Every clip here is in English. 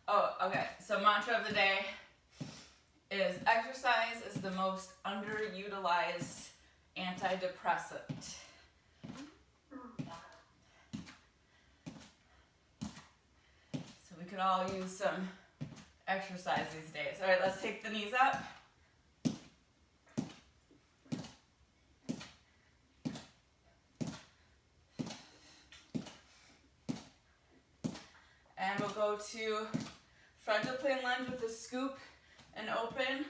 Oh, okay. So mantra of the day is exercise is the most underutilized antidepressant. So we could all use some exercise these days. All right, let's take the knees up. And we'll go to frontal plane lunge with a scoop and open.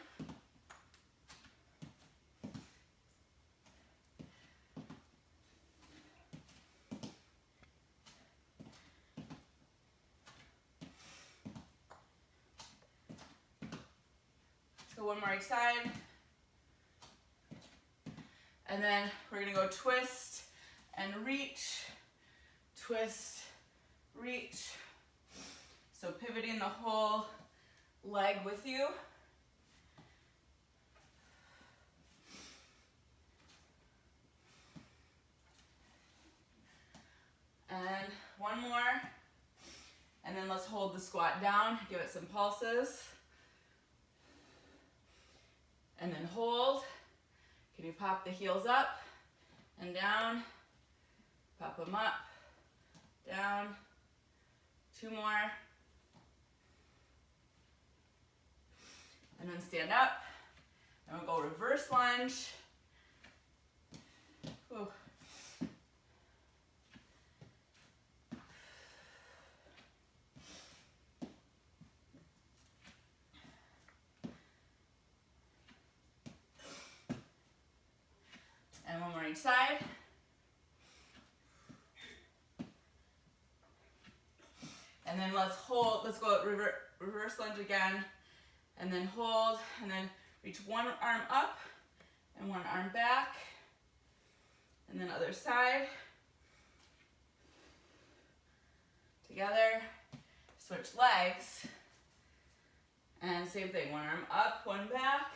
Let's go one more each side. And then we're gonna go twist and reach, twist, reach. So pivoting the whole leg with you. And one more. And then let's hold the squat down, give it some pulses. And then hold. Can you pop the heels up and down? Pop them up, down. Two more. And then stand up. And we'll go reverse lunge. Ooh. And one more each side. And then let's hold, let's go reverse lunge again. And then hold, and then reach one arm up and one arm back. And then other side. Together. Switch legs. And same thing, one arm up, one back.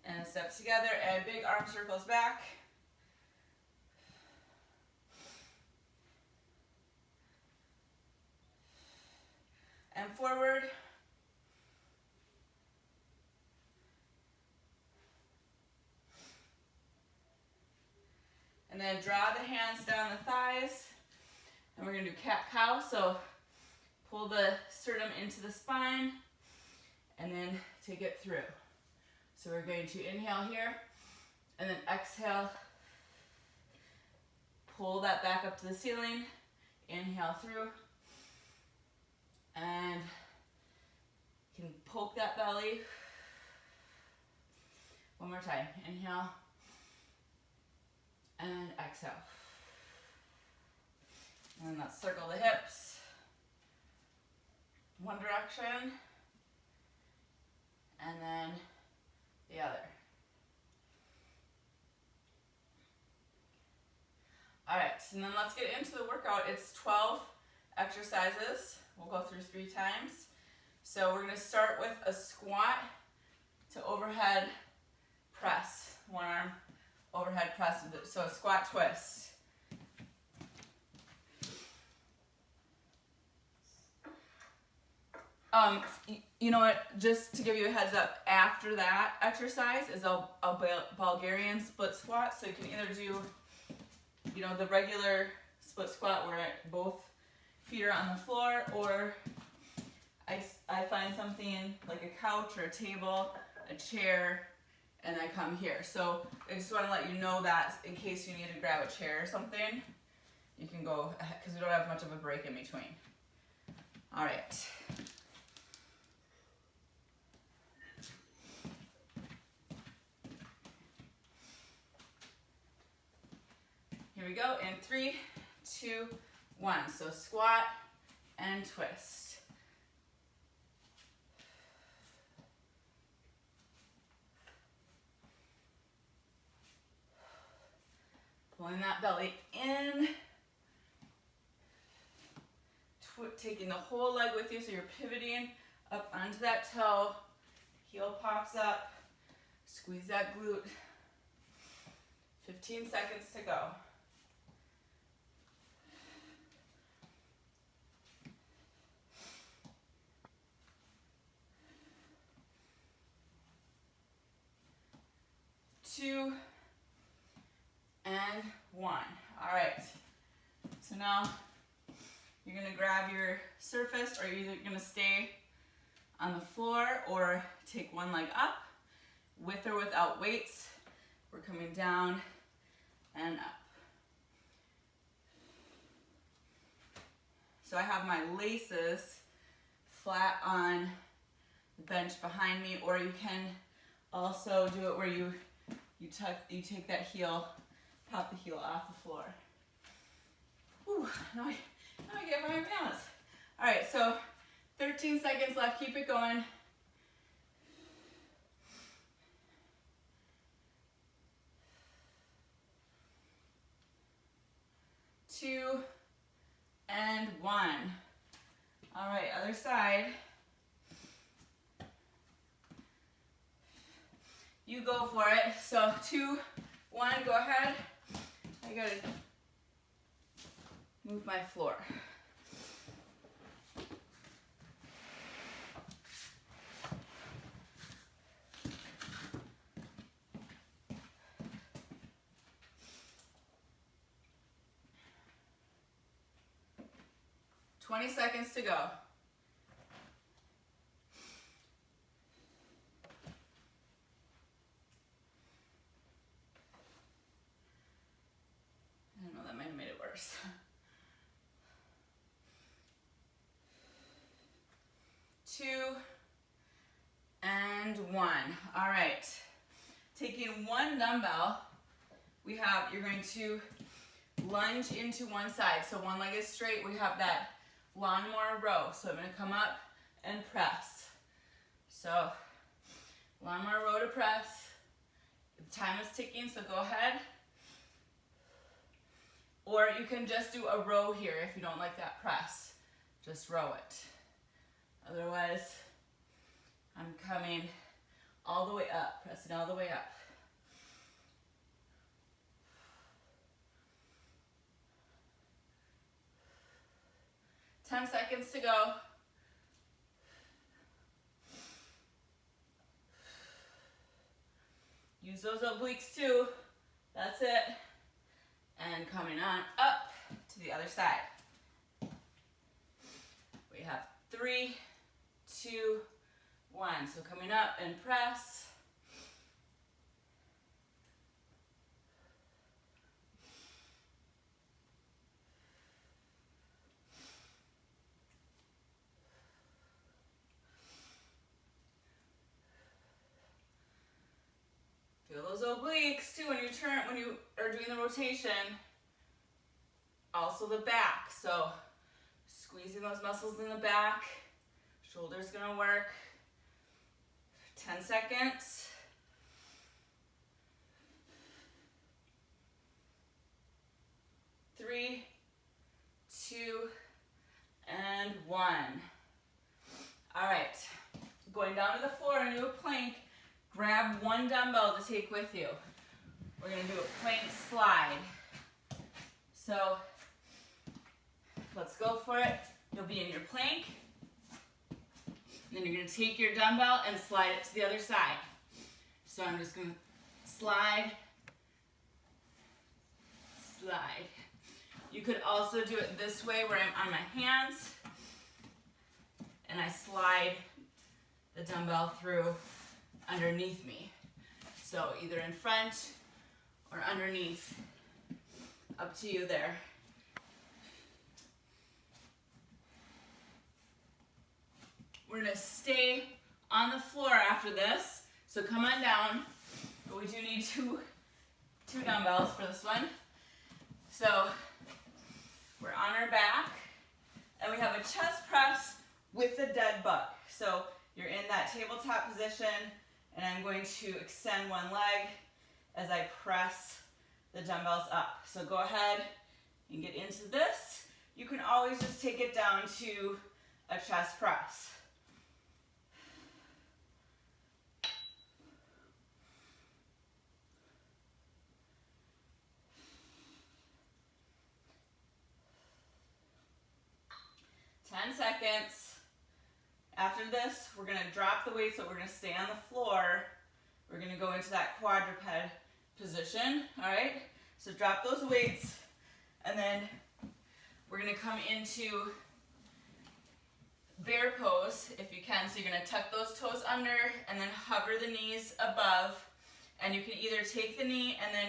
And steps together and big arm circles back. And forward. And then draw the hands down the thighs. And we're going to do cat-cow. So pull the sternum into the spine and then take it through. So we're going to inhale here and then exhale. Pull that back up to the ceiling. Inhale through. And you can poke that belly. One more time. Inhale. And exhale. And then let's circle the hips. One direction. And then the other. All right, and then let's get into the workout. It's 12 exercises. We'll go through 3 times. So we're going to start with a squat to overhead press. One arm overhead press. So a squat twist. You know what, just to give you a heads up, after that exercise is a Bulgarian split squat. So you can either do, you know, the regular split squat where both feet are on the floor, or I find something like a couch or a table, a chair, and I come here. So I just want to let you know that in case you need to grab a chair or something, you can go, because we don't have much of a break in between. All right. Here we go, in 3, 2, 1. So squat and twist. Pulling that belly in. Taking the whole leg with you, so you're pivoting up onto that toe. Heel pops up. Squeeze that glute. 15 seconds to go. 2, and 1. All right. So now you're gonna grab your surface, or you're either gonna stay on the floor or take one leg up, with or without weights. We're coming down and up. So I have my laces flat on the bench behind me, or you can also do it where you take that heel, pop the heel off the floor. Whew, now I get my balance. All right, so 13 seconds left, keep it going. 2, and 1. All right, other side. You go for it. So 2, 1, go ahead. I gotta move my floor. $20 seconds to go. I don't know, that might have made it worse. 2, and 1. All right. Taking one dumbbell, you're going to lunge into one side. So one leg is straight. We have that lawnmower row. So I'm going to come up and press. So lawnmower row to press. The time is ticking, so go ahead. Or you can just do a row here if you don't like that press. Just row it. Otherwise, I'm coming all the way up, pressing all the way up. Ten seconds to go. Use those obliques too. That's it. And coming on up to the other side. We have 3, 2, 1. So coming up and press. Feel those obliques too when you are doing the rotation. Also the back. So squeezing those muscles in the back. Shoulders gonna work. 10 seconds. 3, 2, and 1. All right, going down to the floor into a plank. Grab one dumbbell to take with you. We're gonna do a plank slide. So let's go for it. You'll be in your plank. Then you're gonna take your dumbbell and slide it to the other side. So I'm just gonna slide, slide. You could also do it this way where I'm on my hands and I slide the dumbbell through underneath me. So either in front or underneath. Up to you there. We're gonna stay on the floor after this. So come on down. But we do need two dumbbells for this one. So we're on our back and we have a chest press with a dead bug. So you're in that tabletop position and I'm going to extend one leg as I press the dumbbells up. So go ahead and get into this. You can always just take it down to a chest press. Seconds. After this, we're going to drop the weight, so we're going to stay on the floor. We're going to go into that quadruped position, all right? So drop those weights, and then we're gonna come into bear pose if you can. So you're gonna tuck those toes under and then hover the knees above, and you can either take the knee and then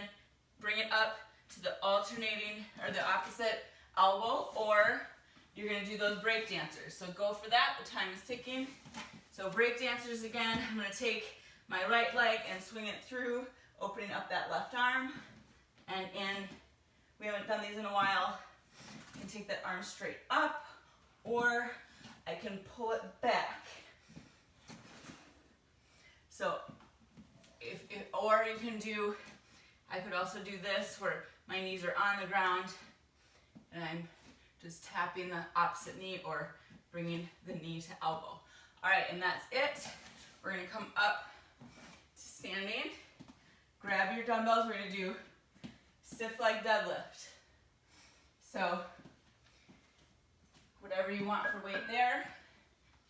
bring it up to the alternating or the opposite elbow, or you're gonna do those break dancers. So go for that, the time is ticking. So break dancers again, I'm gonna take my right leg and swing it through, opening up that left arm and in. We haven't done these in a while. I can take that arm straight up, or I can pull it back. So, or you can do, I could also do this where my knees are on the ground and I'm just tapping the opposite knee or bringing the knee to elbow. All right, and that's it. We're gonna come up to standing. Grab your dumbbells, we're gonna do stiff leg deadlift. So, whatever you want for weight there.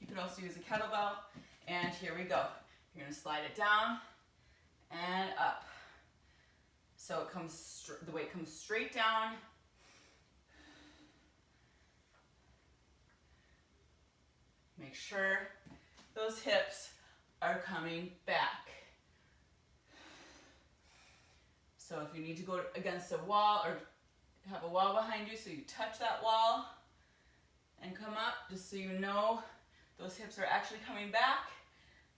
You could also use a kettlebell, and here we go. You're gonna slide it down and up. So it comes, the weight comes straight down. Make sure those hips are coming back. So if you need to go against a wall or have a wall behind you, so you touch that wall and come up, just so you know those hips are actually coming back,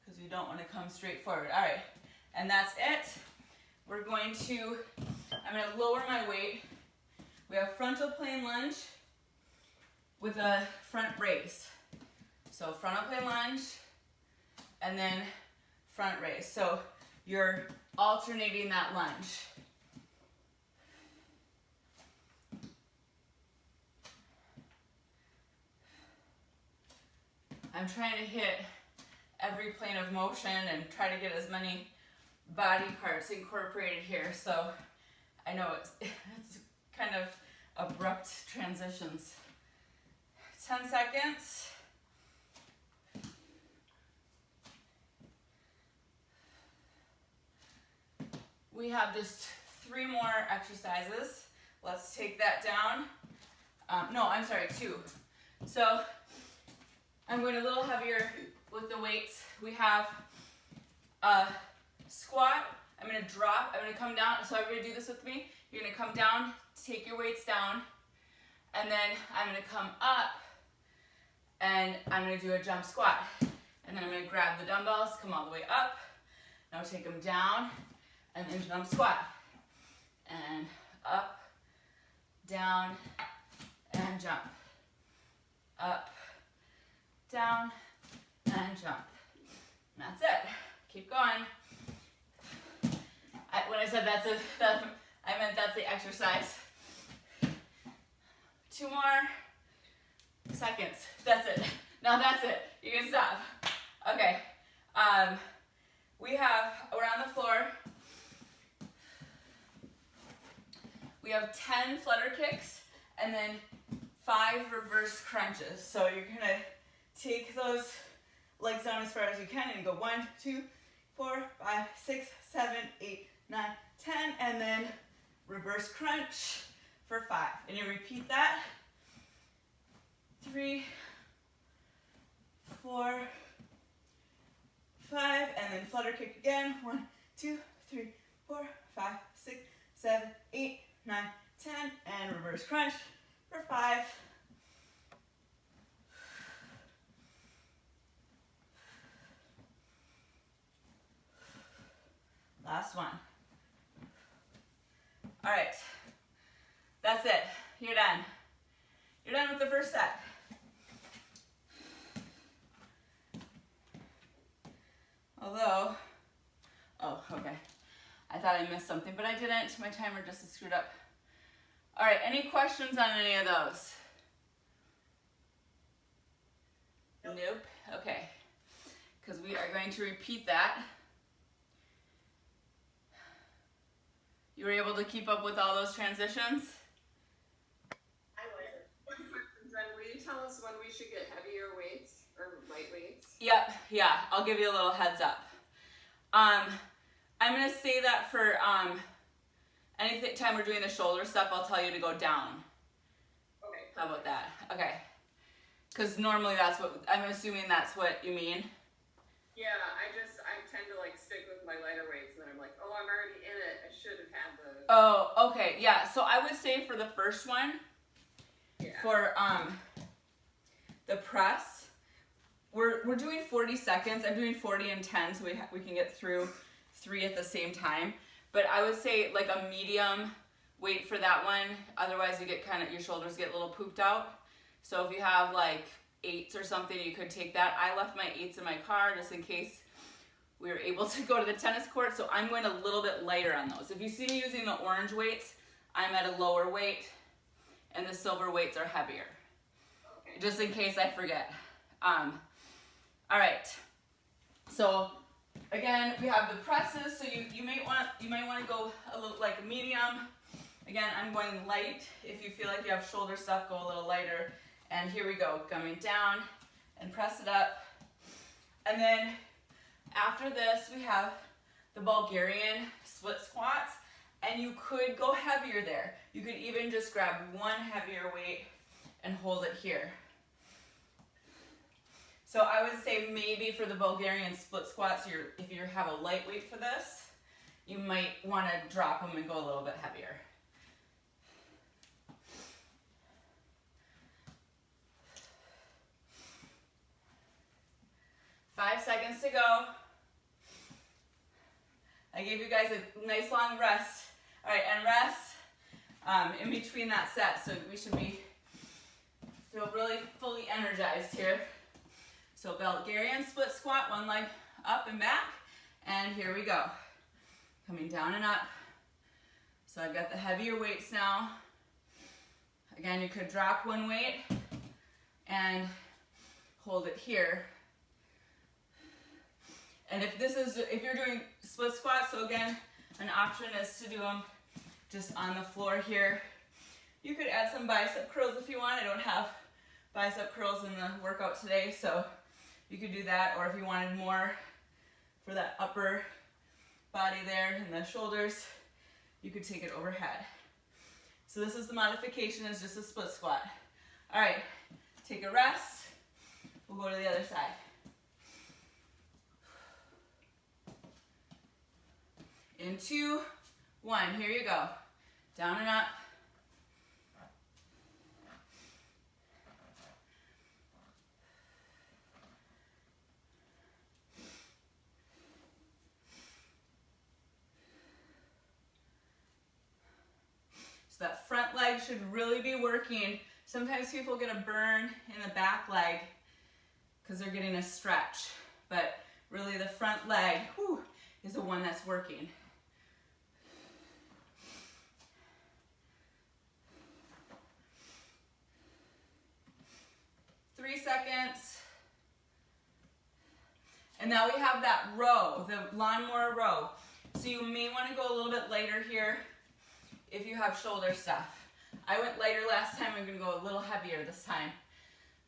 because you don't want to come straight forward. All right, and that's it. We're going to, I'm going to lower my weight. We have frontal plane lunge with a front raise. So frontal plane lunge and then front raise. So you're alternating that lunge. I'm trying to hit every plane of motion and try to get as many body parts incorporated here. So I know it's kind of abrupt transitions. 10 seconds. We have just 3 more exercises. Let's take that down. No, I'm sorry, 2. So I'm going a little heavier with the weights. We have a squat. I'm going to drop. I'm going to come down. So everybody do this with me. You're going to come down, take your weights down, and then I'm going to come up, and I'm going to do a jump squat. And then I'm going to grab the dumbbells, come all the way up. Now take them down, and then jump squat. And up, down, and jump. Up, down, and jump. And that's it. Keep going. When I said I meant that's the exercise. 2 more seconds. That's it. Now that's it. You can stop. Okay. We're on the floor. We have 10 flutter kicks and then 5 reverse crunches. So you're gonna take those legs down as far as you can and go 1, 2, 4, 5, 6, 7, 8, 9, 10, and then reverse crunch for 5. And you repeat that. 3, 4, 5, and then flutter kick again. 1, 2, 3, 4, 5, 6, 7, 8, 9, 10, and reverse crunch for 5. Last one. All right, that's it. You're done. You're done with the first set. Although, oh, okay. I thought I missed something, but I didn't. My timer just is screwed up. All right, any questions on any of those? Nope. Okay, because we are going to repeat that. You were able to keep up with all those transitions? I was. Then will you tell us when we should get heavier weights or light weights? Yep, yeah, I'll give you a little heads up. I'm gonna say that for anytime we're doing the shoulder stuff, I'll tell you to go down. Okay. How about that? Okay. Because normally that's what, I'm assuming that's what you mean. Yeah, I tend to like stick with my lighter weights, and then I'm like, oh, I'm already in it. I should have had the. Oh, okay, yeah. So I would say for the first one, for the press, we're doing 40 seconds. I'm doing 40 and 10, so we can get through 3 at the same time. But I would say like a medium weight for that one. Otherwise, you get your shoulders get a little pooped out. So if you have like 8s or something, you could take that. I left my 8s in my car just in case we were able to go to the tennis court. So I'm going a little bit lighter on those. If you see me using the orange weights, I'm at a lower weight, and the silver weights are heavier. Okay. Just in case I forget. All right. So again, we have the presses. So you might want to go a little like medium. Again, I'm going light. If you feel like you have shoulder stuff, go a little lighter. And here we go, coming down and press it up. And then after this, we have the Bulgarian split squats, and you could go heavier there. You could even just grab one heavier weight and hold it here. So I would say maybe for the Bulgarian split squats, if you have a light weight for this, you might want to drop them and go a little bit heavier. Five seconds to go. I gave you guys a nice long rest. All right, and rest in between that set, so we should feel really fully energized here. So Bulgarian split squat, one leg up and back, and here we go. Coming down and up. So I've got the heavier weights now. Again, you could drop one weight and hold it here. And if you're doing split squats, so again, an option is to do them just on the floor here. You could add some bicep curls if you want. I don't have bicep curls in the workout today, so you could do that. Or if you wanted more for that upper body there and the shoulders, you could take it overhead. So this is the modification, is just a split squat. All right, take a rest. We'll go to the other side. In 2, 1, here you go. Down and up. So that front leg should really be working. Sometimes people get a burn in the back leg because they're getting a stretch, but really the front leg is the one that's working. 3 seconds. And now we have that row, the lawnmower row. So you may want to go a little bit lighter here if you have shoulder stuff. I went lighter last time. I'm going to go a little heavier this time.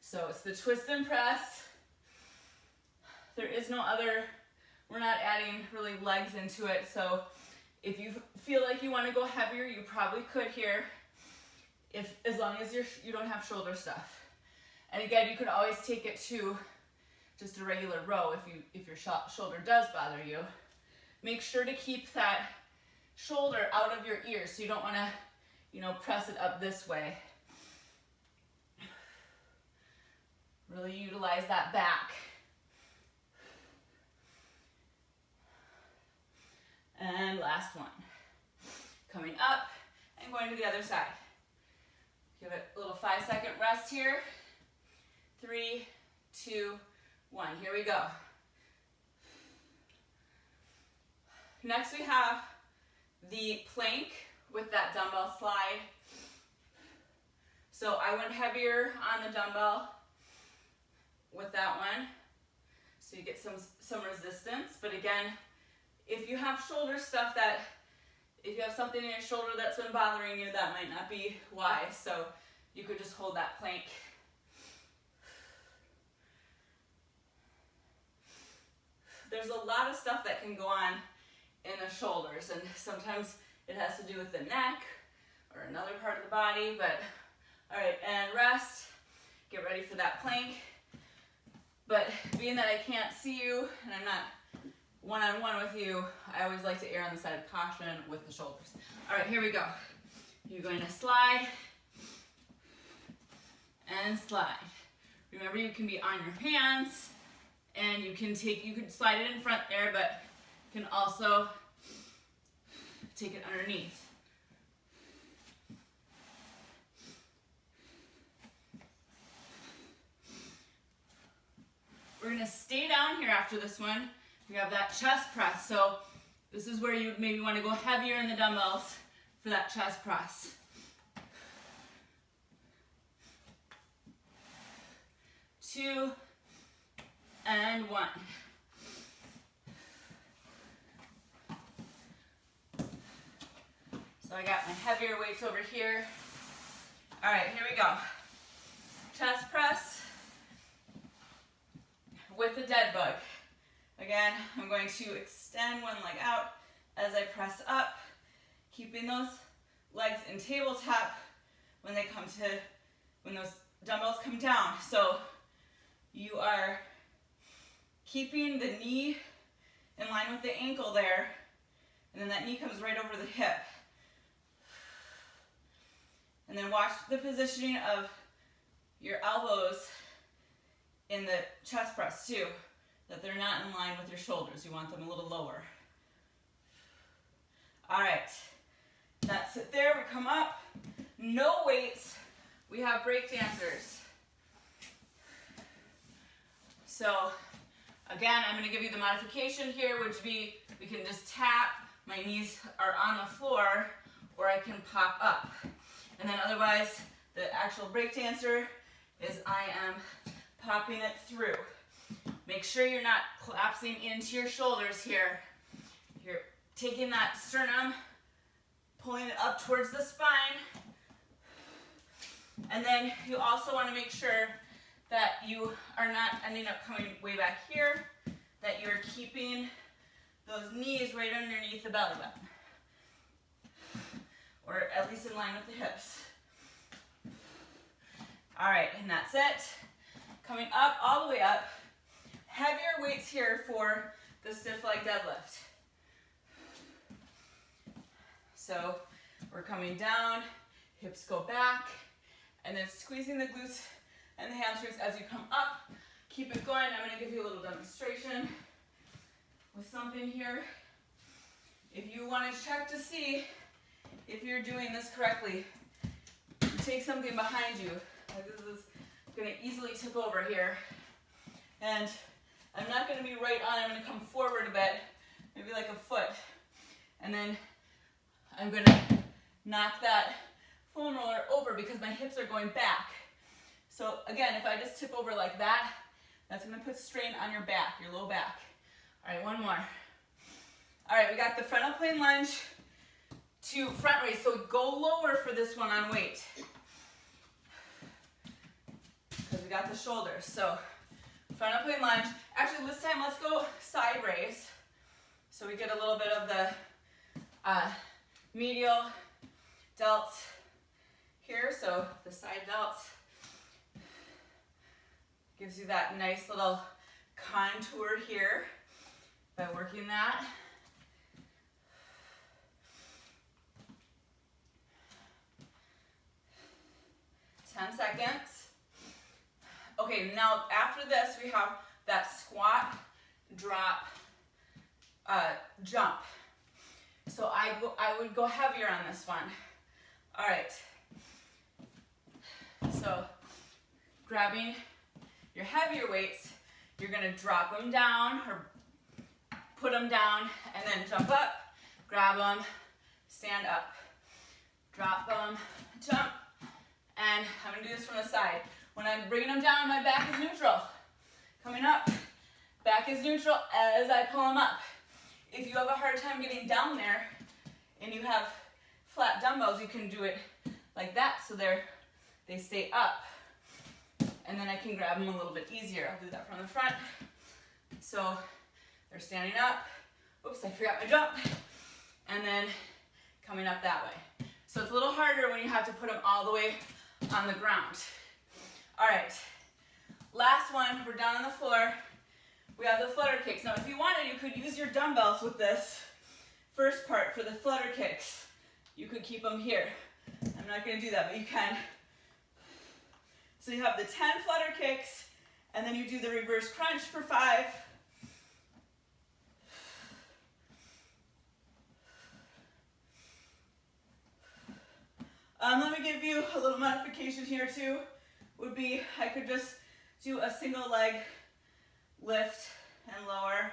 So it's the twist and press. There is no other, we're not adding really legs into it. So if you feel like you want to go heavier, you probably could here, as long as you don't have shoulder stuff. And again, you could always take it to just a regular row if your shoulder does bother you. Make sure to keep that shoulder out of your ears, so you don't want to, press it up this way. Really utilize that back. And last one. Coming up and going to the other side. Give it a little 5-second rest here. 3, 2, 1. Here we go. Next we have the plank with that dumbbell slide. So I went heavier on the dumbbell with that one, so you get some resistance. But again, if you have shoulder stuff, if you have something in your shoulder that's been bothering you, that might not be why. So you could just hold that plank. There's a lot of stuff that can go on in the shoulders, and sometimes it has to do with the neck or another part of the body, but all right, and rest. Get ready for that plank. But being that I can't see you and I'm not one-on-one with you, I always like to err on the side of caution with the shoulders. All right, here we go. You're going to slide and slide. Remember, you can be on your hands and you can slide it in front there, but you can also take it underneath. We're gonna stay down here after this one. We have that chest press. So this is where you maybe wanna go heavier in the dumbbells for that chest press. 2 and 1. So I got my heavier weights over here. All right, here we go. Chest press with the dead bug. Again, I'm going to extend one leg out as I press up, keeping those legs in tabletop when those dumbbells come down. So you are keeping the knee in line with the ankle there, and then that knee comes right over the hip. And then watch the positioning of your elbows in the chest press too, that they're not in line with your shoulders. You want them a little lower. All right, that's it there. We come up, no weights. We have break dancers. So again, I'm gonna give you the modification here, which be, we can just tap, my knees are on the floor, or I can pop up. And then otherwise, the actual break dancer is I am popping it through. Make sure you're not collapsing into your shoulders here. You're taking that sternum, pulling it up towards the spine. And then you also want to make sure that you are not ending up coming way back here, that you're keeping those knees right underneath the belly button, or at least in line with the hips. All right, and that's it. Coming up, all the way up. Heavier weights here for the stiff leg deadlift. So we're coming down, hips go back, and then squeezing the glutes and the hamstrings as you come up. Keep it going. I'm gonna give you a little demonstration with something here. If you wanna check to see if you're doing this correctly, take something behind you. Like this is gonna easily tip over here. And I'm not gonna be right on, I'm gonna come forward a bit, maybe like a foot. And then I'm gonna knock that foam roller over because my hips are going back. So again, if I just tip over like that, that's gonna put strain on your back, your low back. All right, one more. All right, we got the frontal plane lunge to front raise. So go lower for this one on weight, because we got the shoulders. So frontal plane lunge. Actually, this time let's go side raise. So we get a little bit of the medial delts here. So the side delts gives you that nice little contour here by working that. Ten seconds. Okay, now after this we have that squat, drop, jump. So I would go heavier on this one. All right. So grabbing your heavier weights, you're gonna drop them down or put them down and then jump up, grab them, stand up, drop them, jump, and I'm gonna do this from the side. When I'm bringing them down, my back is neutral. Coming up, back is neutral as I pull them up. If you have a hard time getting down there and you have flat dumbbells, you can do it like that so they stay up. And then I can grab them a little bit easier. I'll do that from the front. So they're standing up. Oops, I forgot my jump. And then coming up that way. So it's a little harder when you have to put them all the way on the ground. All right, last one, we're down on the floor. We have the flutter kicks. Now if you wanted, you could use your dumbbells with this first part for the flutter kicks. You could keep them here. I'm not gonna do that, but you can. So you have the 10 flutter kicks, and then you do the reverse crunch for 5. Let me give you a little modification here too. Would be, I could just do a single leg lift and lower.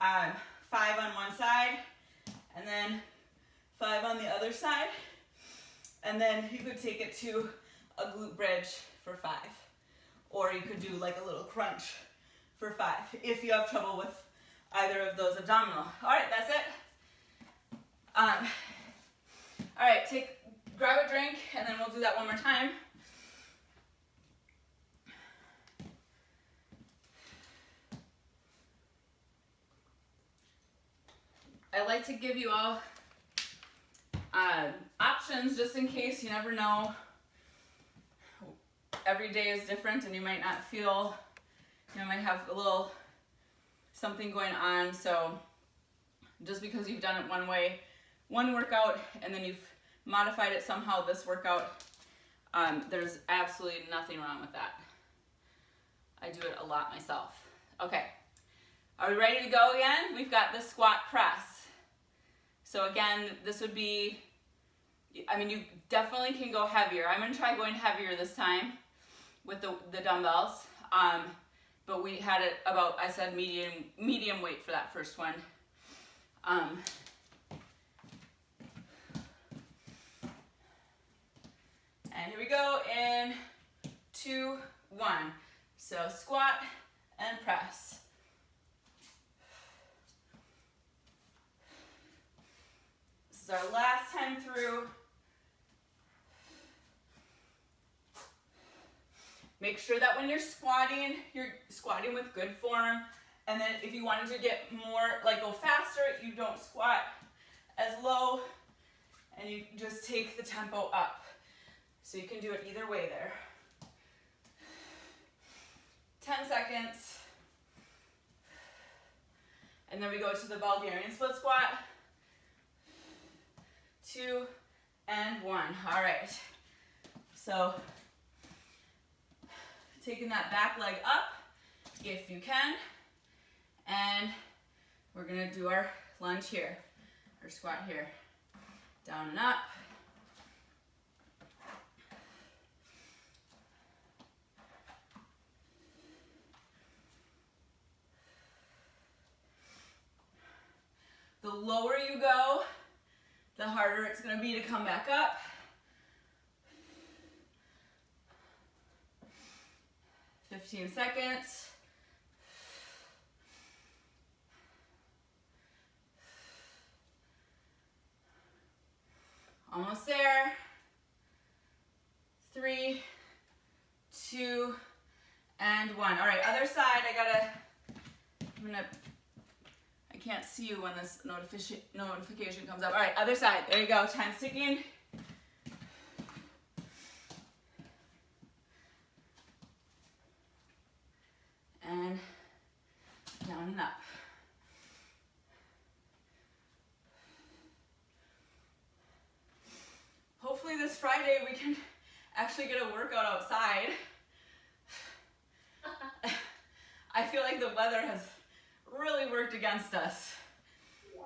5 on one side, and then 5 on the other side. And then you could take it to a glute bridge for 5. Or you could do like a little crunch for 5 if you have trouble with either of those abdominal. All right, that's it. All right, grab a drink, and then we'll do that one more time. I like to give you all options just in case. You never know. Every day is different, and you might not feel, you might have a little something going on. So just because you've done it one way, one workout, and then you've modified it somehow this workout, there's absolutely nothing wrong with that. I do it a lot myself. Okay, are we ready to go again? We've got the squat press. So again, this would be, I mean, you definitely can go heavier. I'm gonna try going heavier this time with the dumbbells. But we had it about, I said medium weight for that first one. And here we go in 2, 1. So squat and press. This is our last time through. Make sure that when you're squatting with good form. And then if you wanted to get more, like go faster, you don't squat as low, and you just take the tempo up. So you can do it either way there. 10 seconds. And then we go to the Bulgarian split squat. 2 and 1. All right. So taking that back leg up if you can. And we're gonna do our lunge here, or squat here. Down and up. The lower you go, the harder it's gonna be to come back up. "15 seconds. Almost there. 3, 2, and 1. All right, other side. I can't see you when this notification comes up. All right, other side. There you go. Time's ticking. And down and up. Hopefully this Friday we can actually get a workout outside. I feel like the weather has really worked against us. Yeah.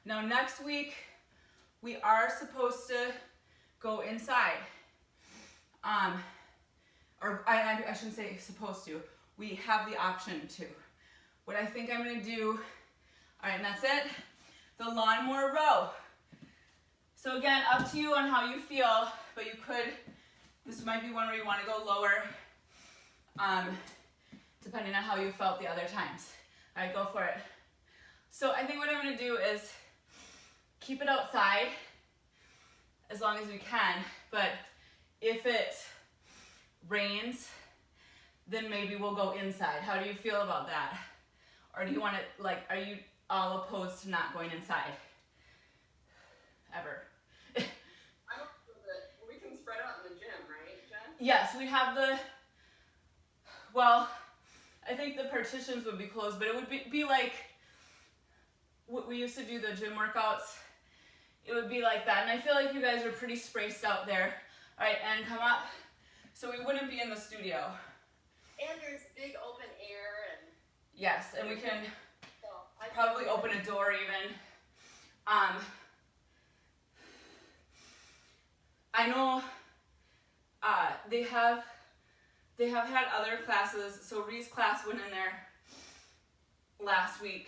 Now next week we are supposed to go inside. Or I shouldn't say supposed to. We have the option to. What I think I'm gonna do, all right, and that's it. The lawnmower row. So again, up to you on how you feel, but you could, this might be one where you wanna go lower, depending on how you felt the other times. All right, go for it. So I think what I'm gonna do is keep it outside as long as we can, but if it rains, then maybe we'll go inside. How do you feel about that? Or do you want to, like, are you all opposed to not going inside? Yes, we have well, I think the partitions would be closed, but it would be like what we used to do the gym workouts. It would be like that, and I feel like you guys are pretty spaced out there. All right, and come up. So we wouldn't be in the studio. And there's big open air and. Yes, and we can probably open a door even. I know they have had other classes. So Ree's class went in there last week,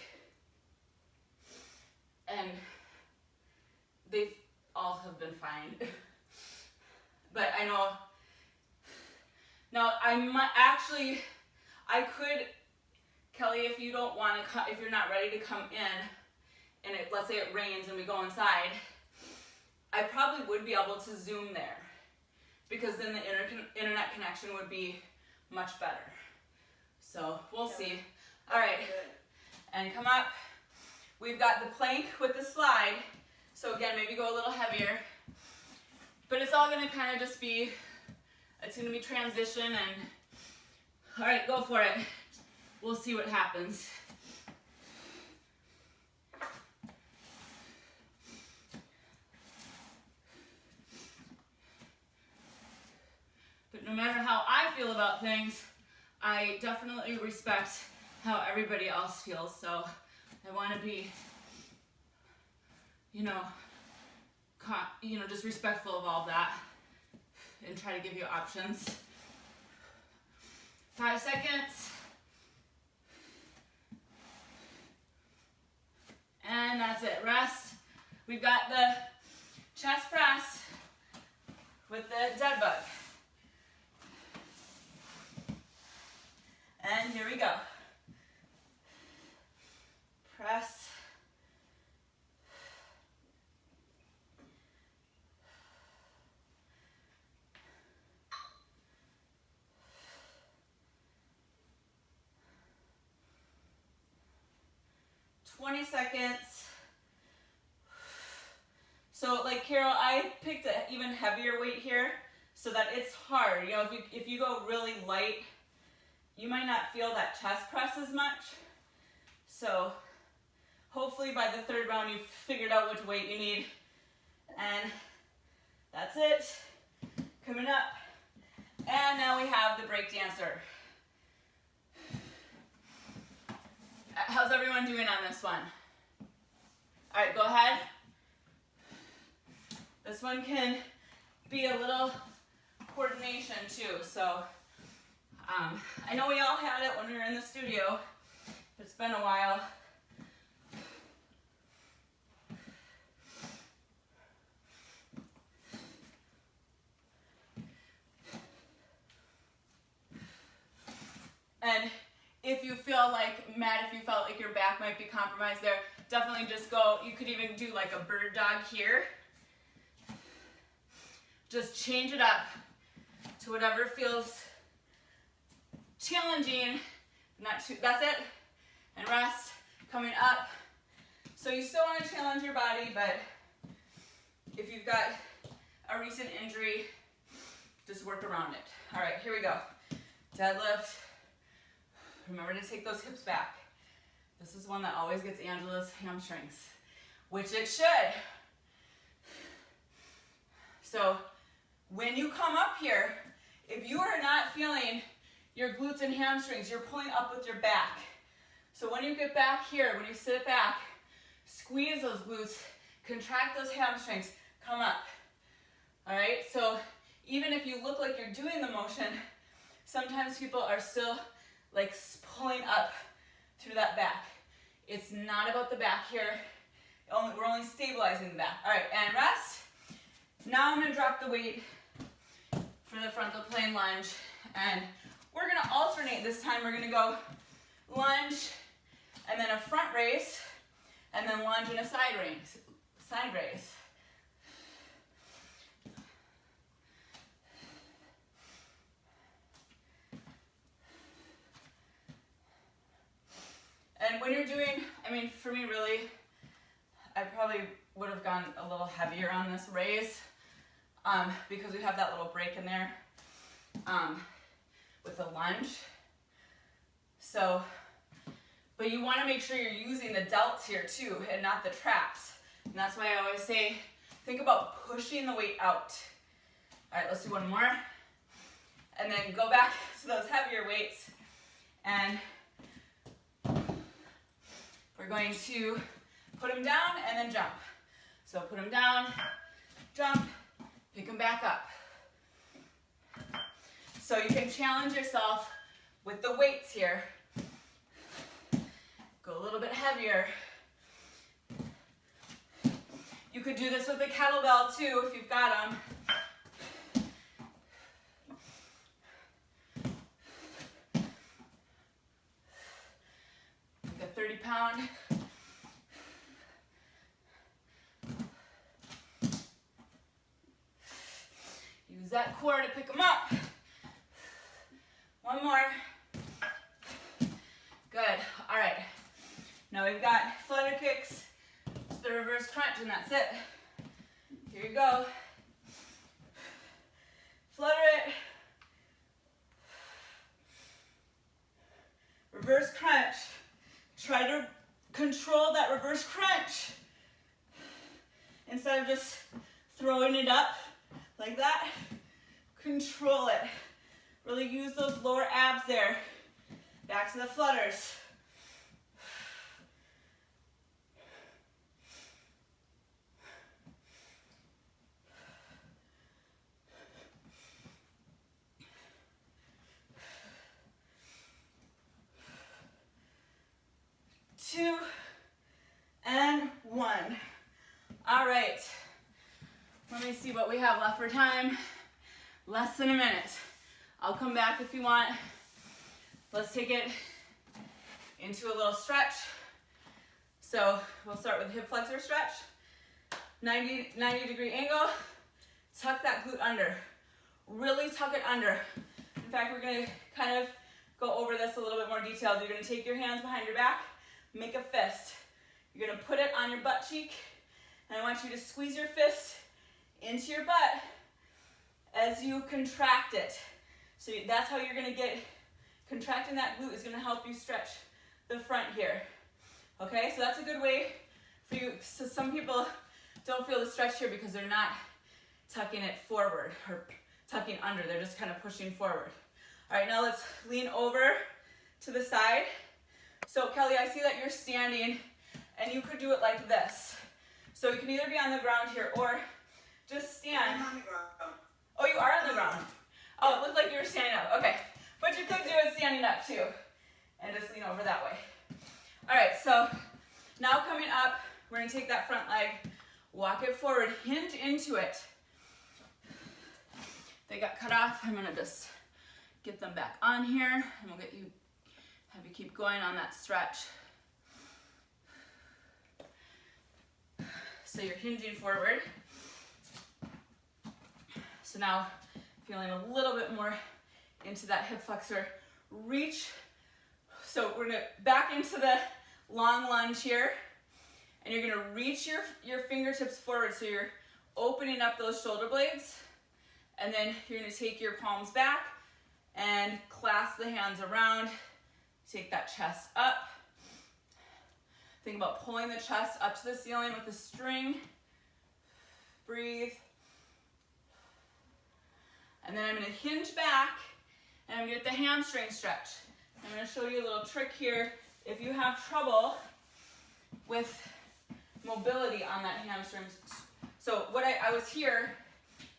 and they all have been fine. But I know. Now I could, Kelly, if you don't want to come, if you're not ready to come in, and let's say it rains and we go inside, I probably would be able to Zoom there, because then the internet connection would be much better. So we'll see. All right, and come up. We've got the plank with the slide. So again, maybe go a little heavier, but it's all gonna kind of just be, it's gonna be transition, and all right, go for it. We'll see what happens. But no matter how I feel about things, I definitely respect how everybody else feels. So I want to be, just respectful of all that and try to give you options. 5 seconds. And that's it. Rest. We've got the chest press with the dead bug. And here we go. Press. "20 seconds. So like Carol, I picked an even heavier weight here so that it's hard. If you go really light, you might not feel that chest press as much. So hopefully by the third round you've figured out which weight you need. And that's it. Coming up. And now we have the break dancer. How's everyone doing on this one? All right, go ahead. This one can be a little coordination too. So I know we all had it when we were in the studio. It's been a while. And if you feel like, Matt, if you felt like your back might be compromised there, definitely just go, you could even do like a bird dog here. Just change it up to whatever feels challenging. Not too, that's it. And rest, coming up. So you still want to challenge your body, but if you've got a recent injury, just work around it. All right, here we go. Deadlift. Remember to take those hips back. This is one that always gets Angela's hamstrings, which it should. So when you come up here, if you are not feeling your glutes and hamstrings, you're pulling up with your back. So when you get back here, when you sit back, squeeze those glutes, contract those hamstrings, come up. All right, so even if you look like you're doing the motion, sometimes people are still like pulling up through that back. It's not about the back here. We're only stabilizing the back. All right, and rest. Now I'm gonna drop the weight for the frontal plane lunge, and we're gonna alternate this time. We're gonna go lunge, and then a front raise, and then lunge and a side raise. Side raise. And when you're doing, for me really, I probably would have gone a little heavier on this raise because we have that little break in there. with a lunge. So, but you want to make sure you're using the delts here too and not the traps. And that's why I always say, think about pushing the weight out. All right, let's do one more. And then go back to those heavier weights. And we're going to put them down and then jump. So put them down, jump, pick them back up. So you can challenge yourself with the weights here. Go a little bit heavier. You could do this with a kettlebell too if you've got them. Like a 30-pound. Use that core to pick them up. One more. Good. All right. Now we've got flutter kicks, the reverse crunch, and that's it. Here you go. Flutter it. Reverse crunch. Try to control that reverse crunch instead of just throwing it up like that. Control it. Really use those lower abs there. Back to the flutters. Two and one. All right. Let me see what we have left for time. Less than a minute. I'll come back if you want. Let's take it into a little stretch. So we'll start with hip flexor stretch. 90-degree angle. Tuck that glute under. Really tuck it under. In fact, we're gonna kind of go over this a little bit more detailed. You're gonna take your hands behind your back, make a fist. You're gonna put it on your butt cheek, and I want you to squeeze your fist into your butt as you contract it. So that's how you're gonna get, contracting that glute is gonna help you stretch the front here. Okay, so that's a good way for you. So some people don't feel the stretch here because they're not tucking it forward or tucking under, they're just kind of pushing forward. All right, now let's lean over to the side. So Kelly, I see that you're standing and you could do it like this. So you can either be on the ground here or just stand. I'm on the ground. Oh, you are on the ground. Oh, it looked like you were standing up. Okay, but you could do it standing up too. And just lean over that way. All right, so now coming up, we're gonna take that front leg, walk it forward, hinge into it. They got cut off. I'm gonna just get them back on here and we'll have you keep going on that stretch. So you're hinging forward. So now feeling a little bit more into that hip flexor reach. So we're gonna back into the long lunge here, and you're gonna reach your fingertips forward so you're opening up those shoulder blades, and then you're gonna take your palms back and clasp the hands around, take that chest up. Think about pulling the chest up to the ceiling with a string. Breathe. And then I'm gonna hinge back and I'm gonna get the hamstring stretch. I'm gonna show you a little trick here. If you have trouble with mobility on that hamstring, so what I was here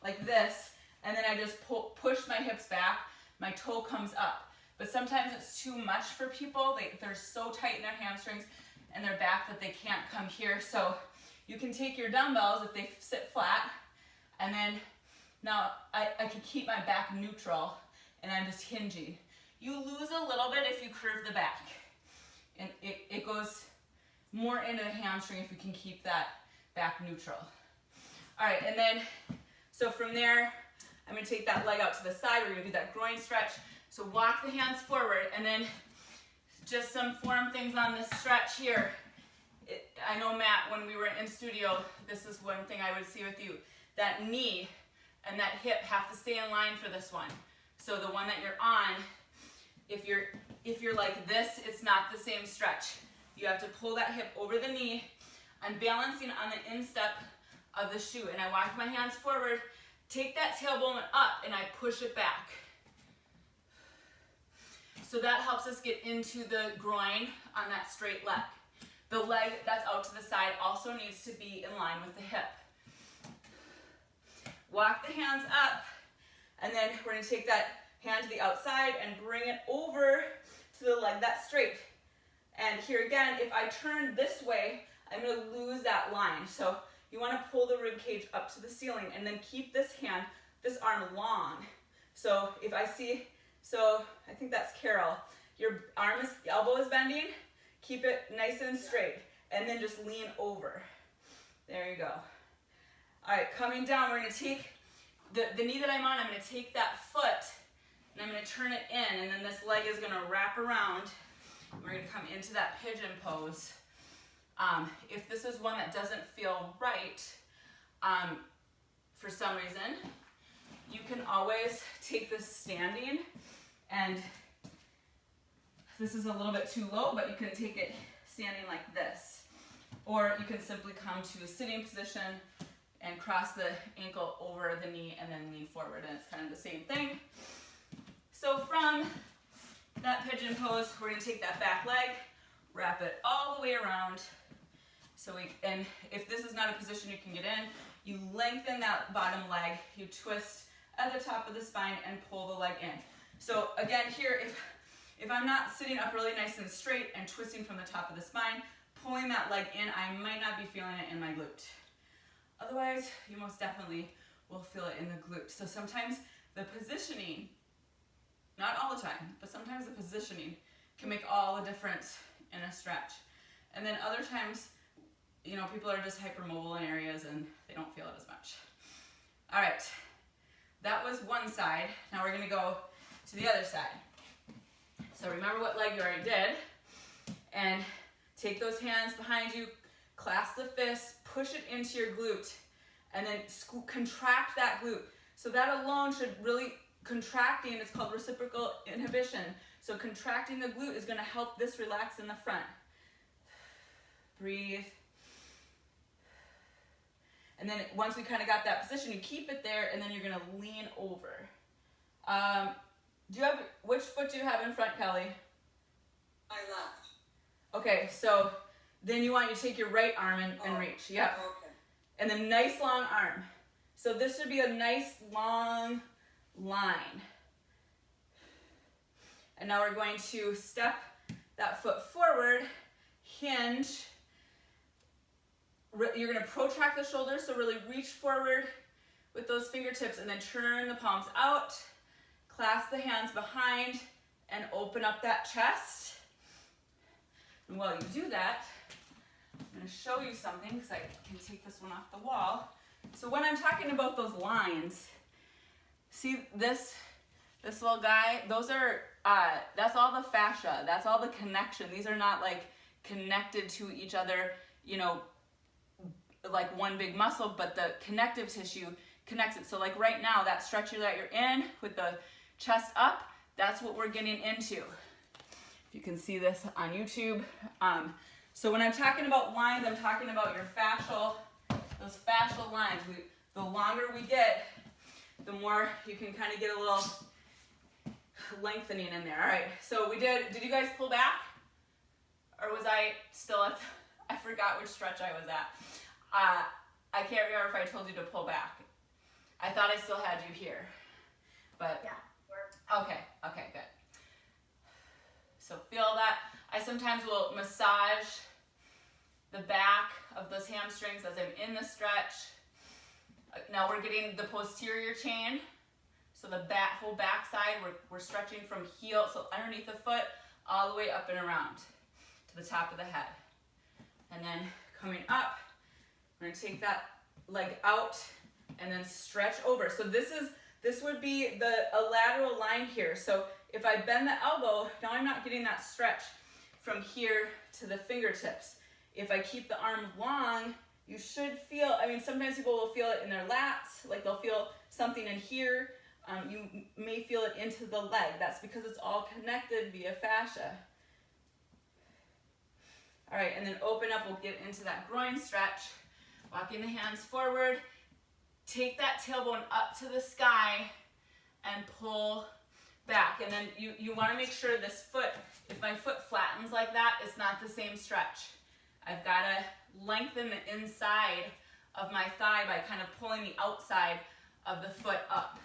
like this, and then I just push my hips back, my toe comes up. But sometimes it's too much for people. They're so tight in their hamstrings and their back that they can't come here. So you can take your dumbbells if they sit flat, and then now I can keep my back neutral and I'm just hinging. You lose a little bit if you curve the back, and it goes more into the hamstring if you can keep that back neutral. All right, and then, so from there, I'm gonna take that leg out to the side. We're gonna do that groin stretch. So walk the hands forward, and then just some form things on this stretch here. I know, Matt, when we were in studio, this is one thing I would see with you. That knee and that hip have to stay in line for this one. So the one that you're on, if you're like this, it's not the same stretch. You have to pull that hip over the knee. I'm balancing on the instep of the shoe, and I walk my hands forward, take that tailbone up, and I push it back. So that helps us get into the groin on that straight leg. The leg that's out to the side also needs to be in line with the hip. Walk the hands up, and then we're going to take that hand to the outside and bring it over to the leg that's straight. And here again, if I turn this way, I'm going to lose that line. So you want to pull the rib cage up to the ceiling and then keep this hand, this arm long. So if I see, so I think that's Carol, your elbow is bending, keep it nice and straight, and then just lean over. There you go. All right, coming down, we're going to take the knee that I'm on, I'm going to take that foot and I'm going to turn it in, and then this leg is going to wrap around. We're going to come into that pigeon pose. If this is one that doesn't feel right, for some reason, you can always take this standing, and this is a little bit too low, but you can take it standing like this. Or you can simply come to a sitting position and cross the ankle over the knee and then lean forward, and it's kind of the same thing. So from that pigeon pose, we're going to take that back leg, wrap it all the way around. And if this is not a position you can get in, you lengthen that bottom leg, you twist at the top of the spine and pull the leg in. So again, here, if I'm not sitting up really nice and straight and twisting from the top of the spine, pulling that leg in, I might not be feeling it in my glute. Otherwise, you most definitely will feel it in the glute. So sometimes the positioning, not all the time, but sometimes the positioning can make all the difference in a stretch. And then other times, you know, people are just hypermobile in areas and they don't feel it as much. All right, that was one side. Now we're gonna go to the other side. So remember what leg you already did, and take those hands behind you, clasp the fists, push it into your glute, and then contract that glute. So that alone should really, contracting, it's called reciprocal inhibition. So contracting the glute is gonna help this relax in the front. Breathe. And then once we kind of got that position, you keep it there, and then you're gonna lean over. Which foot do you have in front, Kelly? My left. Okay, so then you want you to take your right arm and reach. Yep. Okay. And then nice long arm. So this should be a nice long line. And now we're going to step that foot forward, hinge. You're going to protract the shoulders, so really reach forward with those fingertips and then turn the palms out. Clasp the hands behind and open up that chest. And while you do that, I'm going to show you something because I can take this one off the wall. So when I'm talking about those lines, see this little guy? Those are, that's all the fascia. That's all the connection. These are not like connected to each other, you know, like one big muscle, but the connective tissue connects it. So like right now, that stretcher that you're in with the chest up, that's what we're getting into. If you can see this on YouTube. So when I'm talking about lines, I'm talking about your those fascial lines. The longer we get, the more you can kind of get a little lengthening in there. All right, so did you guys pull back? Or was I still I forgot which stretch I was at. I can't remember if I told you to pull back. I thought I still had you here, but Yeah. Okay, good. So feel that. I sometimes will massage the back of those hamstrings as I'm in the stretch. Now we're getting the posterior chain. So the whole back side, we're stretching from heel, so underneath the foot, all the way up and around to the top of the head. And then coming up, we're gonna take that leg out and then stretch over. So this would be a lateral line here. So if I bend the elbow, now I'm not getting that stretch from here to the fingertips. If I keep the arm long, you should feel, I mean, sometimes people will feel it in their lats, like they'll feel something in here. You may feel it into the leg. That's because it's all connected via fascia. All right, and then open up, we'll get into that groin stretch. Walking the hands forward, take that tailbone up to the sky and pull back. And then you wanna make sure this foot, if my foot flattens like that, it's not the same stretch. I've gotta lengthen the inside of my thigh by kind of pulling the outside of the foot up.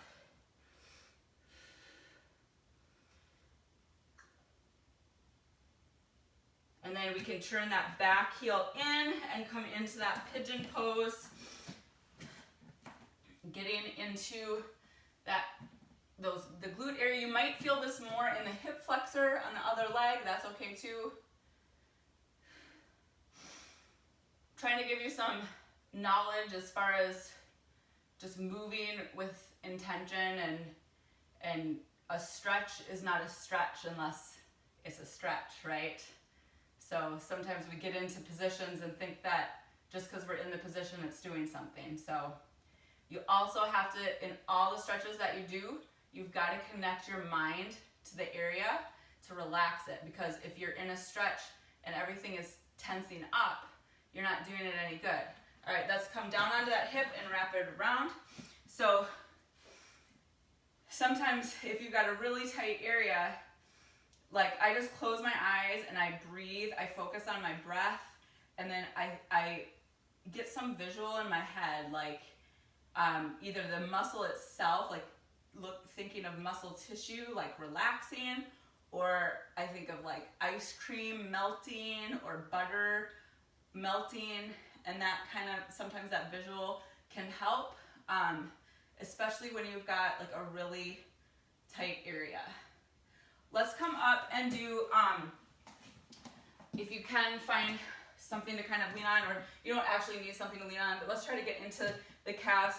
And then we can turn that back heel in and come into that pigeon pose. Getting into the glute area. You might feel this more in the hip flexor on the other leg. That's okay too. Trying to give you some knowledge as far as just moving with intention, and a stretch is not a stretch unless it's a stretch, right? So sometimes we get into positions and think that just because we're in the position it's doing something. So you also have to, in all the stretches that you do, you've got to connect your mind to the area to relax it, because if you're in a stretch and everything is tensing up, you're not doing it any good. All right, let's come down onto that hip and wrap it around. So sometimes if you've got a really tight area, like I just close my eyes and I breathe, I focus on my breath, and then I get some visual in my head, like either the muscle itself, like thinking of muscle tissue, like relaxing, or I think of like ice cream melting or butter melting, and that kind of, sometimes that visual can help, especially when you've got like a really tight area. Let's come up and do, if you can find something to kind of lean on, or you don't actually need something to lean on, but let's try to get into the calves.